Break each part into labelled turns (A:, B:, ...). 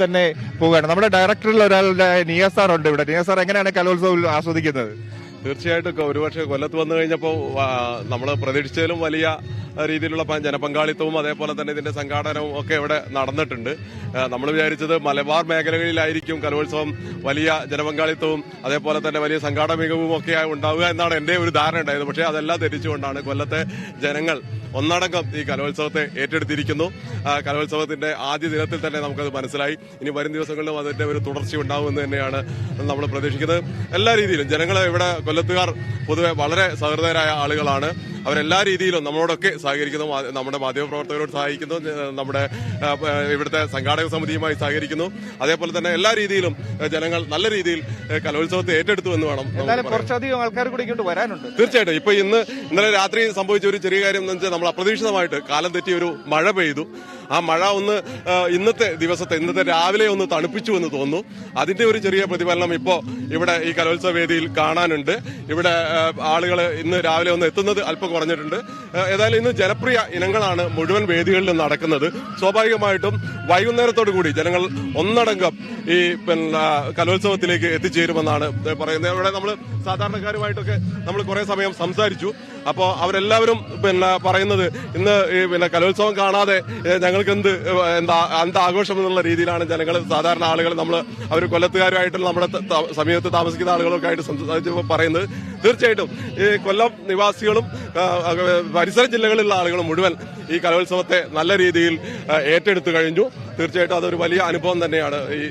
A: തന്നെ പോവുകയാണ്. നമ്മുടെ ഡയറക്ടറിൽ ഒരാളുടെ നിയാസ് സാർ ഉണ്ട് ഇവിടെ. നിയാസ് സാർ, എങ്ങനെയാണ് കലോത്സവം ആസ്വദിക്കുന്നത്?
B: തീർച്ചയായിട്ടും ഒരുപക്ഷെ കൊല്ലത്ത് വന്നു കഴിഞ്ഞപ്പോൾ നമ്മൾ പ്രതീക്ഷിച്ചതിലും വലിയ രീതിയിലുള്ള ജനപങ്കാളിത്തവും അതേപോലെ തന്നെ ഇതിന്റെ സംഘാടനവും ഒക്കെ ഇവിടെ നടന്നിട്ടുണ്ട്. നമ്മൾ വിചാരിച്ചത് മലബാർ മേഖലകളിലായിരിക്കും കലോത്സവം വലിയ ജനപങ്കാളിത്തവും അതേപോലെ തന്നെ വലിയ സംഘാടന മികവും ഒക്കെ ഉണ്ടാവുക എന്നാണ് എന്റെ ഒരു ധാരണ ഉണ്ടായത്. പക്ഷേ അതെല്ലാം തെറ്റിച്ചുകൊണ്ടാണ് കൊല്ലത്തെ ജനങ്ങൾ ഒന്നടങ്കം ഈ കലോത്സവത്തെ ഏറ്റെടുത്തിരിക്കുന്നു. കലോത്സവത്തിന്റെ ആദ്യ ദിനത്തിൽ തന്നെ നമുക്കത് മനസ്സിലായി. ഇനി വരും ദിവസങ്ങളിലും അതിന്റെ ഒരു തുടർച്ച ഉണ്ടാവുമെന്ന് തന്നെയാണ് നമ്മൾ പ്രതീക്ഷിക്കുന്നത്. എല്ലാ രീതിയിലും ജനങ്ങളെ ഇവിടെ കൊല്ലത്തുകാർ പൊതുവെ വളരെ സഹൃദയരായ ആളുകളാണ്. അവരെല്ലാ രീതിയിലും നമ്മളോടൊക്കെ സഹകരിക്കുന്നു. നമ്മുടെ മാധ്യമപ്രവർത്തകരോട് സഹായിക്കുന്നു, നമ്മുടെ ഇവിടുത്തെ സംഘാടക സമിതിയുമായി സഹകരിക്കുന്നു. അതേപോലെ തന്നെ എല്ലാ രീതിയിലും ജനങ്ങൾ നല്ല രീതിയിൽ കലോത്സവത്തെ ഏറ്റെടുത്തു എന്ന് വേണം.
A: കുറച്ചധികം ആൾക്കാർ കൂടി ഇങ്ങോട്ട് വരാനുണ്ട്.
B: തീർച്ചയായിട്ടും. ഇപ്പൊ ഇന്നലെ രാത്രി സംഭവിച്ച ഒരു ചെറിയ കാര്യം എന്ന് വെച്ചാൽ നമ്മൾ അപ്രതീക്ഷിതമായിട്ട് കാലം തെറ്റി ഒരു മഴ പെയ്തു. ആ മഴ ഇന്നത്തെ രാവിലെ ഒന്ന് തണുപ്പിച്ചു എന്ന് തോന്നുന്നു. അതിന്റെ ഒരു ചെറിയ പ്രതിഫലനം ഇപ്പോ ഇവിടെ ഈ കലോത്സവ വേദിയിൽ കാണാനുണ്ട്. ഇവിടെ ആളുകൾ ഇന്ന് രാവിലെ ഒന്ന് എത്തുന്നത് അല്പം കുറഞ്ഞിട്ടുണ്ട്. ഏതായാലും ഇന്ന് ജനപ്രിയ ഇനങ്ങളാണ് മുഴുവൻ വേദികളിലും നടക്കുന്നത്. സ്വാഭാവികമായിട്ടും വൈകുന്നേരത്തോടു കൂടി ജനങ്ങൾ ഒന്നടങ്കം ഈ കലോത്സവത്തിലേക്ക് എത്തിച്ചേരുമെന്നാണ് പറയുന്നത്. ഇവിടെ നമ്മൾ സാധാരണക്കാരുമായിട്ടൊക്കെ നമ്മൾ കുറെ സമയം സംസാരിച്ചു. അപ്പോൾ അവരെല്ലാവരും പറയുന്നത് ഇന്ന് ഈ കലോത്സവം കാണാതെ ഞങ്ങൾക്ക് എന്ത് ആഘോഷം എന്നുള്ള രീതിയിലാണ് ജനങ്ങൾ, സാധാരണ ആളുകൾ, അവർ കൊല്ലത്തുകാരുമായിട്ടുള്ള നമ്മുടെ സമീപത്ത് താമസിക്കുന്ന ആളുകളൊക്കെ ആയിട്ട് സംസാരിച്ചപ്പോൾ പറയുന്നത്. തീർച്ചയായിട്ടും ഈ കൊല്ലം നിവാസികളും പരിസര ജില്ലകളിലുള്ള ആളുകളും മുഴുവൻ ഈ കലോത്സവത്തെ നല്ല രീതിയിൽ ഏറ്റെടുത്തു കഴിഞ്ഞു. തീർച്ചയായിട്ടും അതൊരു വലിയ അനുഭവം തന്നെയാണ് ഈ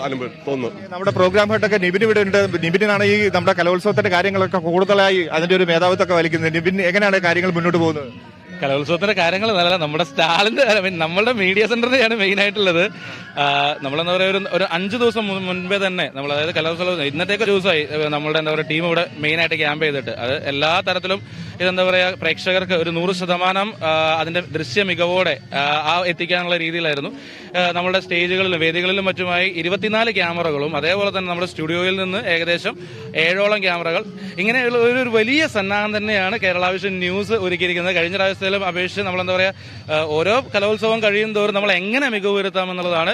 B: അനുഭവം തോന്നുന്നത്.
A: നമ്മുടെ പ്രോഗ്രാം ഹെഡൊക്കെ നിബിൻ ഇവിടെ ഉണ്ട്. നിബിനാണ് ഈ നമ്മുടെ കലോത്സവത്തിന്റെ കാര്യങ്ങളൊക്കെ കൂടുതലായി അതിന്റെ ഒരു മേധാവിത്വമൊക്കെ വലിക്കുന്നത്. നിബിൻ, എങ്ങനെയാണ് കാര്യങ്ങൾ മുന്നോട്ട് പോകുന്നത്?
C: കലോത്സവത്തിന്റെ കാര്യങ്ങൾ നല്ല, നമ്മുടെ സ്റ്റാളിന്റെ നമ്മളുടെ മീഡിയ സെന്ററിന്റെയാണ് മെയിൻ ആയിട്ടുള്ളത്. നമ്മളെന്താ പറയുക, ഒരു 5 ദിവസം മുൻപേ തന്നെ നമ്മൾ, അതായത് കലോത്സവം ഇന്നത്തേക്ക് ദിവസമായി നമ്മളുടെ എന്താ പറയുക ടീം ഇവിടെ മെയിൻ ആയിട്ട് ക്യാമ്പ് ചെയ്തിട്ട് അത് എല്ലാ തരത്തിലും ഇതെന്താ പറയുക പ്രേക്ഷകർക്ക് ഒരു 100% അതിന്റെ ദൃശ്യ മികവോടെ എത്തിക്കാനുള്ള രീതിയിലായിരുന്നു. നമ്മുടെ സ്റ്റേജുകളിലും വേദികളിലും മറ്റുമായി 24 ക്യാമറകളും അതേപോലെ തന്നെ നമ്മുടെ സ്റ്റുഡിയോയിൽ നിന്ന് ഏകദേശം 7ഓളം ക്യാമറകൾ, ഇങ്ങനെയുള്ള ഒരു വലിയ സന്നാഹം തന്നെയാണ് കേരള വിഷൻ ന്യൂസ് ഒരുക്കിയിരിക്കുന്നത്. കഴിഞ്ഞ പ്രാവശ്യത്തിലും അപേക്ഷിച്ച് നമ്മളെന്താ പറയുക ഓരോ കലോത്സവം കഴിയും തോറും നമ്മൾ എങ്ങനെ മികവ് വരുത്താം എന്നുള്ളതാണ്.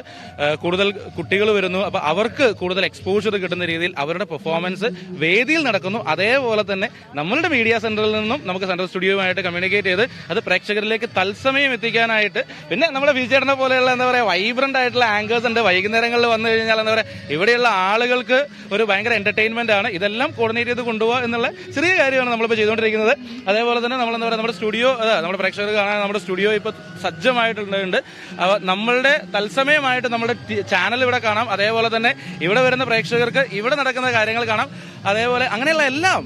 C: കൂടുതൽ കുട്ടികൾ വരുന്നു, അപ്പൊ അവർക്ക് കൂടുതൽ എക്സ്പോഷർ കിട്ടുന്ന രീതിയിൽ അവരുടെ പെർഫോമൻസ് വേദിയിൽ നടക്കുന്നു. അതേപോലെ തന്നെ നമ്മളുടെ മീഡിയ സെന്ററിൽ നിന്നും നമുക്ക് സെൻട്രൽ സ്റ്റുഡിയോയുമായിട്ട് കമ്മ്യൂണിക്കേറ്റ് ചെയ്ത് അത് പ്രേക്ഷകരിലേക്ക് തത്സമയം എത്തിക്കാനായിട്ട്, പിന്നെ നമ്മുടെ വിജയേട്ടനെ പോലെയുള്ള എന്താ പറയുക വൈബ്രന്റ് ആയിട്ടുള്ള ആങ്കേഴ്സ് ഉണ്ട്. വൈകുന്നേരങ്ങളിൽ വന്നു കഴിഞ്ഞാൽ എന്താ പറയുക ഇവിടെയുള്ള ആളുകൾക്ക് ഒരു ഭയങ്കര എന്റർടൈൻമെന്റ് ആണ്. ഇതെല്ലാം കോർഡിനേറ്റ് ചെയ്ത് കൊണ്ടുപോകുക എന്നുള്ള ചെറിയ കാര്യമാണ് നമ്മളിപ്പോൾ ചെയ്തുകൊണ്ടിരിക്കുന്നത്. അതേപോലെ തന്നെ നമ്മളെന്താ പറയുക നമ്മുടെ സ്റ്റുഡിയോ, നമ്മുടെ പ്രേക്ഷകർ കാണാൻ നമ്മുടെ സ്റ്റുഡിയോ ഇപ്പോൾ സജ്ജമായിട്ടുണ്ട്. നമ്മളുടെ തത്സമയമായിട്ട് നമ്മുടെ ചാനൽ ഇവിടെ കാണാം. അതേപോലെ തന്നെ ഇവിടെ വരുന്ന പ്രേക്ഷകർക്ക് ഇവിടെ നടക്കുന്ന കാര്യങ്ങൾ കാണാം. അതേപോലെ അങ്ങനെയുള്ള എല്ലാം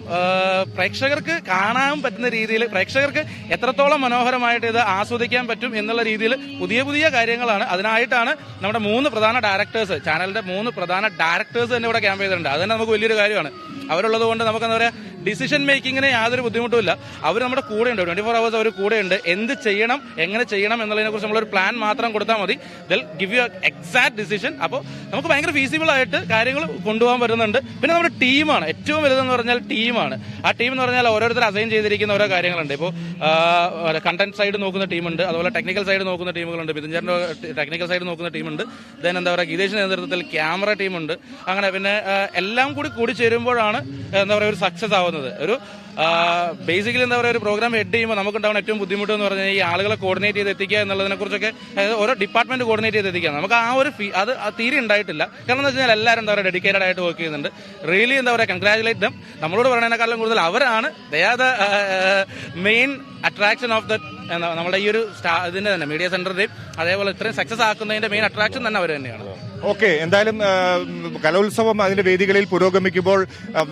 C: പ്രേക്ഷകർക്ക് കാണാൻ പറ്റുന്ന രീതിയിൽ, പ്രേക്ഷകർക്ക് എത്രത്തോളം മനോഹരമായിട്ട് ഇത് ആസ്വദിക്കാൻ പറ്റും എന്നുള്ള രീതിയിൽ പുതിയ കാര്യങ്ങളാണ്. അതിനായിട്ടാണ് നമ്മുടെ 3 പ്രധാന ഡയറക്ടേഴ്സ്, ചാനലിന്റെ 3 പ്രധാന ഡയറക്ടേഴ്സ് തന്നെ ഇവിടെ ക്യാമ്പ് ചെയ്തിട്ടുണ്ട്. അത് തന്നെ നമുക്ക് വലിയൊരു കാര്യമാണ്. അവരുള്ളത് കൊണ്ട് നമുക്ക് എന്താ പറയുക ഡിസിഷൻ മേക്കിങ്ങിന് യാതൊരു ബുദ്ധിമുട്ടുമില്ല. അവർ നമ്മുടെ കൂടെ ഉണ്ട്, 24 hours അവർ കൂടെ ഉണ്ട്. എന്ത് ചെയ്യണം, എങ്ങനെ ചെയ്യണം എന്നുള്ളതിനെ കുറിച്ച് നമ്മളൊരു പ്ലാൻ മാത്രം കൊടുത്താൽ മതി. ദിൽ ഗിവ് യു എക്സാക്ട് ഡിസിഷൻ. അപ്പോൾ നമുക്ക് ഭയങ്കര ഫീസിബിൾ ആയിട്ട് കാര്യങ്ങൾ കൊണ്ടുപോകാൻ പറ്റുന്നുണ്ട്. പിന്നെ നമ്മുടെ ടീമാണ് ഏറ്റവും വലുതെന്ന് പറഞ്ഞാൽ ടീമാണ്. ആ ടീം എന്ന് പറഞ്ഞാൽ ഓരോരുത്തർ അസൈൻ ചെയ്തിരിക്കുന്ന ഓരോ കാര്യങ്ങളുണ്ട്. ഇപ്പോൾ കണ്ടന്റ് സൈഡ് നോക്കുന്ന ടീമുണ്ട്, അതുപോലെ ടെക്നിക്കൽ സൈഡ് നോക്കുന്ന ടീമുകളുണ്ട്, ബിദുഞ്ചേട്ടൻ്റെ ടെക്നിക്കൽ സൈഡ് നോക്കുന്ന ടീമുണ്ട്, ദെൻ എന്താ പറയുക ഗീതേഷിന്റെ നേതൃത്വത്തിൽ ക്യാമറ ടീമുണ്ട്. അങ്ങനെ പിന്നെ എല്ലാം കൂടി ചേരുമ്പോഴാണ് എന്താ പറയുക ഒരു സക്സസ് ആവുന്നത്. ഒരു ബേസിക്കലി എന്താ പറയുക ഒരു പ്രോഗ്രാം ഹെഡ് ചെയ്യുമ്പോൾ നമുക്കുണ്ടാവുന്ന ഏറ്റവും ബുദ്ധിമുട്ട് എന്ന് പറഞ്ഞാൽ ഈ ആളുകളെ കോർഡിനേറ്റ് ചെയ്ത് എത്തിക്കുക എന്നുള്ളതിനെ കുറിച്ചൊക്കെ, ഓരോ ഡിപ്പാർട്ട്മെന്റ് കോർഡിനേറ്റ് ചെയ്ത് എത്തിക്കുക. നമുക്ക് ആ ഒരു അത് തീരെ ഉണ്ടായിട്ടില്ല. കാരണം എന്താ വെച്ചാൽ എല്ലാവരും എന്താ പറയുക ഡെഡിക്കേറ്റഡ് ആയിട്ട് വർക്ക് ചെയ്യുന്നുണ്ട്. റിയലി എന്താ പറയുക കൺഗ്രാജുലേറ്റ് ദം. നമ്മളോട് പറയുന്നതിനേക്കാളും കൂടുതൽ അവരാണ് they are the main attraction of the നമ്മുടെ ഈ ഒരു ഇതിന്റെ തന്നെ മീഡിയ സെന്ററിന്റെയും അതേപോലെ ഇത്രയും സക്സസ് ആക്കുന്നതിന്റെ മെയിൻ അട്രാക്ഷൻ തന്നെ അവർ തന്നെയാണ്.
A: ഓക്കെ, എന്തായാലും കലോത്സവം അതിന്റെ വേദികളിൽ പുരോഗമിക്കുമ്പോൾ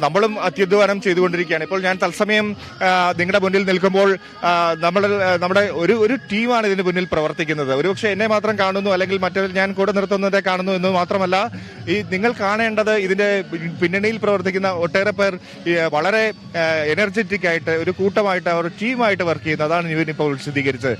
A: നമ്മളും അത്യധ്വാനം ചെയ്തുകൊണ്ടിരിക്കുകയാണ്. ഇപ്പോൾ ഞാൻ തത്സമയം നിങ്ങളുടെ മുന്നിൽ നിൽക്കുമ്പോൾ നമ്മുടെ ഒരു ടീമാണ് ഇതിന് മുന്നിൽ പ്രവർത്തിക്കുന്നത്. ഒരുപക്ഷെ എന്നെ മാത്രം കാണുന്നു, അല്ലെങ്കിൽ മറ്റൊരു ഞാൻ കൂടെ നിർത്തുന്നതിനെ കാണുന്നു എന്ന് മാത്രമല്ല, ഈ നിങ്ങൾ കാണേണ്ടത് ഇതിന്റെ പിന്നണിയിൽ പ്രവർത്തിക്കുന്ന ഒട്ടേറെ പേർ വളരെ എനർജറ്റിക് ആയിട്ട് ഒരു കൂട്ടമായിട്ട്, ഒരു ടീമായിട്ട് വർക്ക് ചെയ്യുന്നത്. അതാണ് ഇവൻ ഇപ്പോൾ വിശദീകരിച്ചത്.